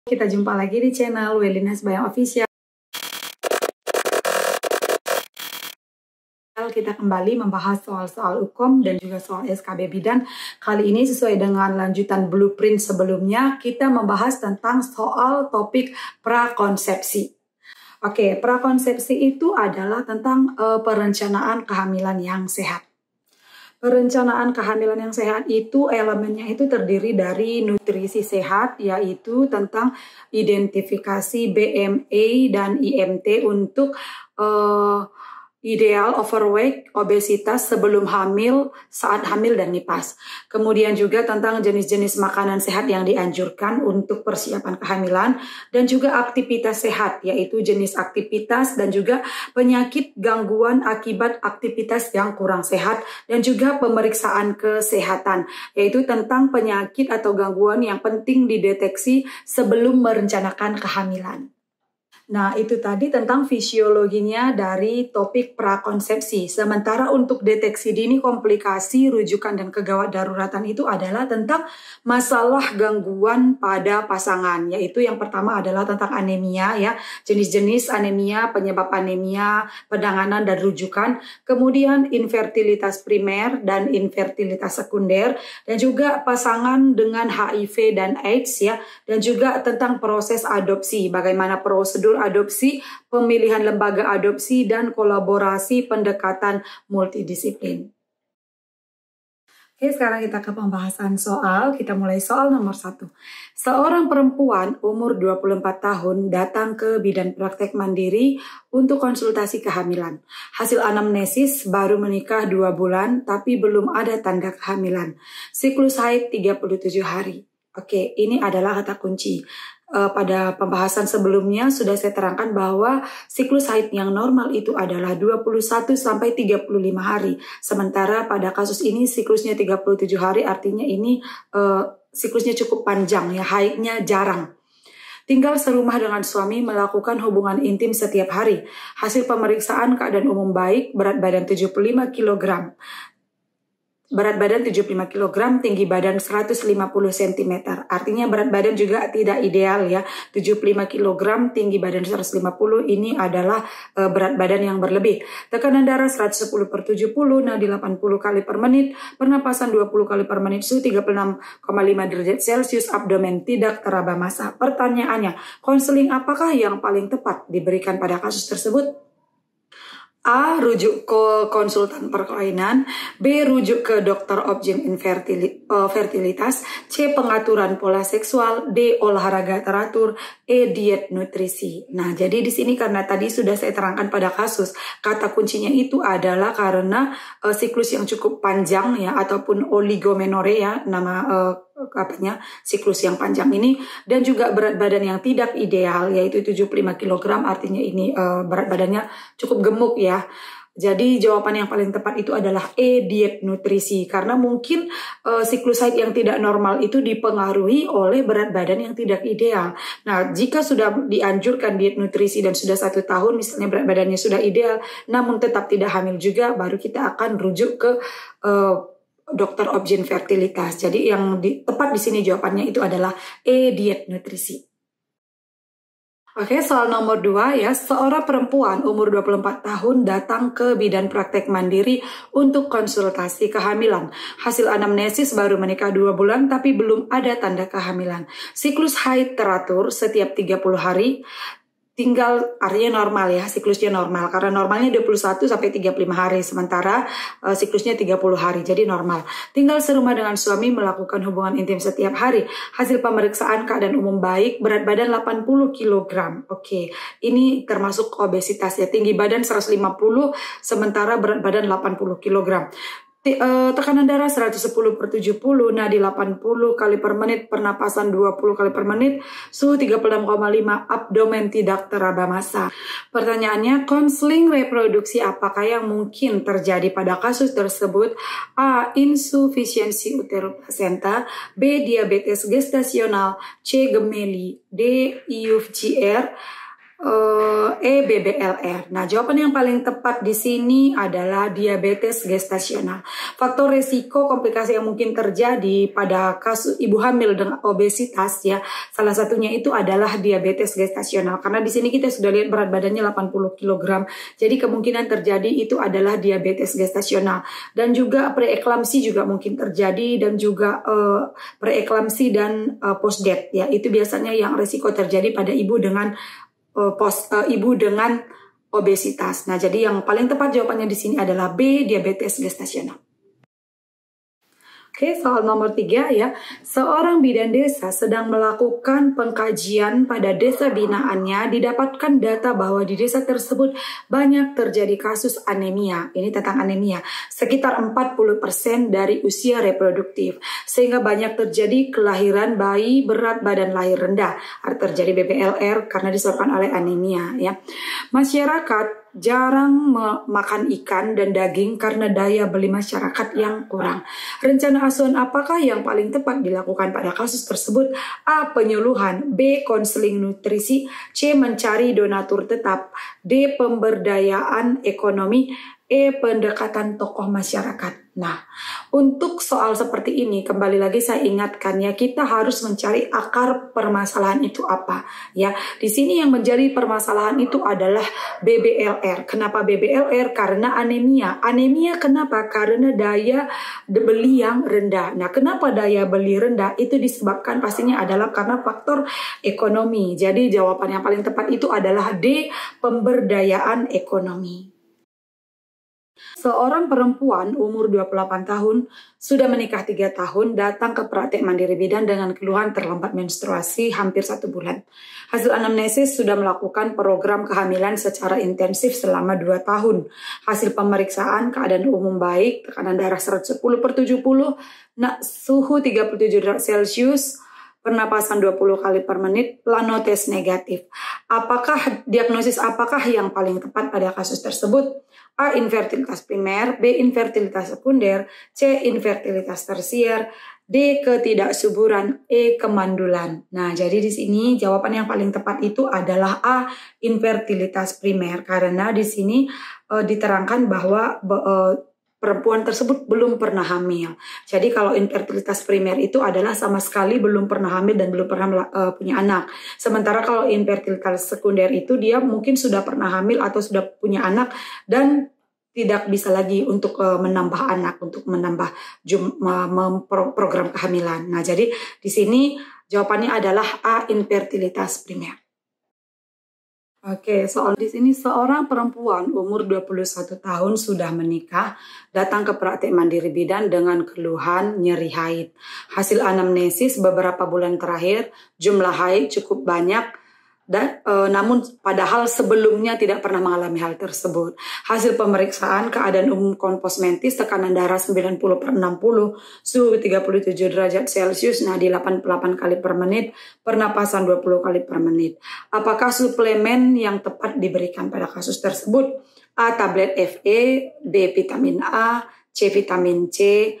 Kita jumpa lagi di channel Welina Sembayang Official. Kita kembali membahas soal-soal hukum dan juga soal SKB Bidan. Kali ini sesuai dengan lanjutan blueprint sebelumnya, kita membahas tentang soal topik prakonsepsi. Oke, prakonsepsi itu adalah tentang perencanaan kehamilan yang sehat. Perencanaan kehamilan yang sehat itu elemennya itu terdiri dari nutrisi sehat, yaitu tentang identifikasi BMA dan IMT untuk ideal, overweight, obesitas sebelum hamil, saat hamil, dan nipas. Kemudian juga tentang jenis-jenis makanan sehat yang dianjurkan untuk persiapan kehamilan, dan juga aktivitas sehat, yaitu jenis aktivitas dan juga penyakit gangguan akibat aktivitas yang kurang sehat, dan juga pemeriksaan kesehatan, yaitu tentang penyakit atau gangguan yang penting dideteksi sebelum merencanakan kehamilan. Nah, itu tadi tentang fisiologinya dari topik prakonsepsi. Sementara untuk deteksi dini komplikasi, rujukan, dan kegawat daruratan itu adalah tentang masalah gangguan pada pasangan. Yaitu yang pertama adalah tentang anemia, ya, jenis-jenis anemia, penyebab anemia, penanganan dan rujukan. Kemudian infertilitas primer dan infertilitas sekunder. Dan juga pasangan dengan HIV dan AIDS, ya. Dan juga tentang proses adopsi, bagaimana prosedur adopsi, pemilihan lembaga adopsi, dan kolaborasi pendekatan multidisiplin. Oke, sekarang kita ke pembahasan soal. Kita mulai soal nomor 1. Seorang perempuan umur 24 tahun datang ke bidan praktek mandiri untuk konsultasi kehamilan. Hasil anamnesis baru menikah 2 bulan, tapi belum ada tanda kehamilan. Siklus haid 37 hari. Oke, ini adalah kata kunci. Pada pembahasan sebelumnya sudah saya terangkan bahwa siklus haid yang normal itu adalah 21 sampai 35 hari. Sementara pada kasus ini siklusnya 37 hari, artinya ini siklusnya cukup panjang, ya, haidnya jarang. Tinggal serumah dengan suami, melakukan hubungan intim setiap hari. Hasil pemeriksaan keadaan umum baik, berat badan 75 kg. Berat badan 75 kg, tinggi badan 150 cm. Artinya berat badan juga tidak ideal, ya. 75 kg, tinggi badan 150, ini adalah berat badan yang berlebih. Tekanan darah 110/70, nadi 80 kali per menit, pernapasan 20 kali per menit, suhu 36,5 derajat Celcius, abdomen tidak teraba massa. Pertanyaannya, konseling apakah yang paling tepat diberikan pada kasus tersebut? A. Rujuk ke konsultan perkawinan. B. Rujuk ke dokter objin fertilitas. C. Pengaturan pola seksual. D. Olahraga teratur. E. Diet nutrisi. Nah, jadi di sini karena tadi sudah saya terangkan pada kasus, kata kuncinya itu adalah karena siklus yang cukup panjang, ya, ataupun oligomenorrea, nama siklus yang panjang ini, dan juga berat badan yang tidak ideal, yaitu 75 kg, artinya ini berat badannya cukup gemuk, ya. Jadi jawaban yang paling tepat itu adalah E, diet nutrisi, karena mungkin siklus haid yang tidak normal itu dipengaruhi oleh berat badan yang tidak ideal. Nah, jika sudah dianjurkan diet nutrisi dan sudah 1 tahun misalnya berat badannya sudah ideal, namun tetap tidak hamil juga, baru kita akan rujuk ke dokter objin fertilitas. Jadi yang tepat di sini jawabannya itu adalah E, diet nutrisi. Oke, soal nomor 2, ya. Seorang perempuan umur 24 tahun datang ke bidan praktek mandiri untuk konsultasi kehamilan. Hasil anamnesis baru menikah 2 bulan tapi belum ada tanda kehamilan. Siklus haid teratur setiap 30 hari. Tinggal, artinya normal, ya, siklusnya normal. Karena normalnya 21 sampai 35 hari, sementara siklusnya 30 hari, jadi normal. Tinggal serumah dengan suami, melakukan hubungan intim setiap hari. Hasil pemeriksaan keadaan umum baik, berat badan 80 kg. Oke, ini termasuk obesitas, ya. Tinggi badan 150, sementara berat badan 80 kg. Tekanan darah 110/70, nadi 80 kali per menit, pernapasan 20 kali per menit, suhu 36,5, abdomen tidak teraba massa. Pertanyaannya, konseling reproduksi apakah yang mungkin terjadi pada kasus tersebut? A. Insufisiensi uteroplasenta. B. Diabetes gestasional. C. Gemeli. D. IUFGR. E. BBLR. Nah, jawaban yang paling tepat di sini adalah diabetes gestasional. Faktor resiko komplikasi yang mungkin terjadi pada kasus ibu hamil dengan obesitas ya, salah satunya itu adalah diabetes gestasional. Karena di sini kita sudah lihat berat badannya 80 kg. Jadi kemungkinan terjadi itu adalah diabetes gestasional. Dan juga preeklamsi juga mungkin terjadi, dan juga preeklamsi dan postdeath ya. Itu biasanya yang resiko terjadi pada ibu dengan ibu dengan obesitas. Nah, jadi yang paling tepat jawabannya di sini adalah B, diabetes gestasional. Oke, soal nomor 3 ya. Seorang bidan desa sedang melakukan pengkajian pada desa binaannya, didapatkan data bahwa di desa tersebut banyak terjadi kasus anemia. Ini tentang anemia. Sekitar 40% dari usia reproduktif. Sehingga banyak terjadi kelahiran bayi berat badan lahir rendah. Terjadi BBLR karena disebabkan oleh anemia ya. Masyarakat jarang makan ikan dan daging karena daya beli masyarakat yang kurang. Rencana asuhan apakah yang paling tepat dilakukan pada kasus tersebut? A. Penyuluhan, B. Konseling nutrisi, C. Mencari donatur tetap, D. Pemberdayaan ekonomi, E. Pendekatan tokoh masyarakat. Nah, untuk soal seperti ini, kembali lagi saya ingatkan ya, kita harus mencari akar permasalahan itu apa. Ya, di sini yang menjadi permasalahan itu adalah BBLR. Kenapa BBLR? Karena anemia. Anemia kenapa? Karena daya beli yang rendah. Nah, kenapa daya beli rendah? Itu disebabkan pastinya adalah karena faktor ekonomi. Jadi jawaban yang paling tepat itu adalah D. Pemberdayaan ekonomi. Seorang perempuan umur 28 tahun sudah menikah 3 tahun datang ke praktek mandiri bidan dengan keluhan terlambat menstruasi hampir 1 bulan. Hasil anamnesis sudah melakukan program kehamilan secara intensif selama 2 tahun. Hasil pemeriksaan keadaan umum baik, tekanan darah 110/70, suhu 37 derajat Celcius, pernapasan 20 kali per menit, planotes negatif. Diagnosis apakah yang paling tepat pada kasus tersebut? A. Infertilitas primer, B. Infertilitas sekunder, C. Infertilitas tersier, D. Ketidaksuburan, E. Kemandulan. Nah, jadi di sini jawaban yang paling tepat itu adalah A. Infertilitas primer, karena di sini diterangkan bahwa perempuan tersebut belum pernah hamil. Jadi kalau infertilitas primer itu adalah sama sekali belum pernah hamil dan belum pernah punya anak. Sementara kalau infertilitas sekunder itu dia mungkin sudah pernah hamil atau sudah punya anak dan tidak bisa lagi untuk menambah anak, untuk menambah program kehamilan. Nah, jadi di sini jawabannya adalah A. Infertilitas primer. Oke, soal di sini seorang perempuan umur 21 tahun sudah menikah, datang ke praktek mandiri bidan dengan keluhan nyeri haid. Hasil anamnesis beberapa bulan terakhir, jumlah haid cukup banyak, dan namun padahal sebelumnya tidak pernah mengalami hal tersebut. Hasil pemeriksaan keadaan umum komposmentis, tekanan darah 90/60, suhu 37 derajat Celcius, nadi 88 kali per menit, pernapasan 20 kali per menit. Apakah suplemen yang tepat diberikan pada kasus tersebut? A. Tablet Fe, B. Vitamin A, C. Vitamin C,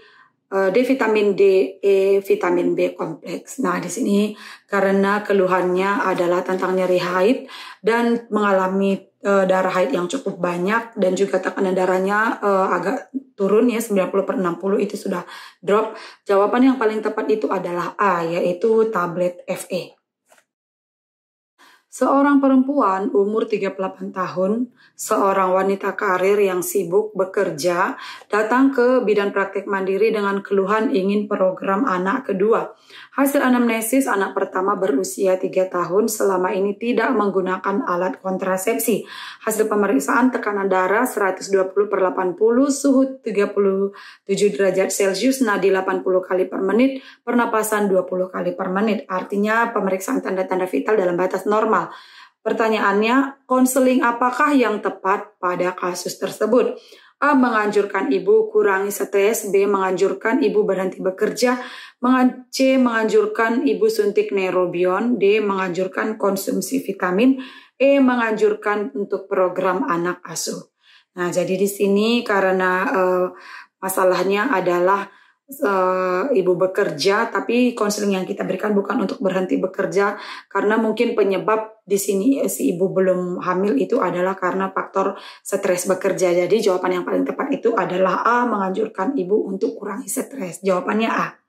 D vitamin D, E vitamin B kompleks. Nah, di sini karena keluhannya adalah tentang nyeri haid dan mengalami darah haid yang cukup banyak dan juga tekanan darahnya agak turun ya, 90/60 itu sudah drop. Jawaban yang paling tepat itu adalah A, yaitu tablet Fe. Seorang perempuan umur 38 tahun, seorang wanita karir yang sibuk bekerja, datang ke bidan praktek mandiri dengan keluhan ingin program anak kedua. Hasil anamnesis anak pertama berusia 3 tahun selama ini tidak menggunakan alat kontrasepsi. Hasil pemeriksaan tekanan darah 120/80, suhu 37 derajat Celcius, nadi 80 kali per menit, pernapasan 20 kali per menit. Artinya pemeriksaan tanda-tanda vital dalam batas normal. Pertanyaannya, konseling apakah yang tepat pada kasus tersebut? A. Menganjurkan ibu kurangi stres, B. Menganjurkan ibu berhenti bekerja, C. Menganjurkan ibu suntik neurobion, D. Menganjurkan konsumsi vitamin, E. Menganjurkan untuk program anak asuh. Nah, jadi di sini karena masalahnya adalah ibu bekerja, tapi konseling yang kita berikan bukan untuk berhenti bekerja, karena mungkin penyebab di sini si ibu belum hamil itu adalah karena faktor stres bekerja. Jadi jawaban yang paling tepat itu adalah A, menganjurkan ibu untuk kurangi stres. Jawabannya A.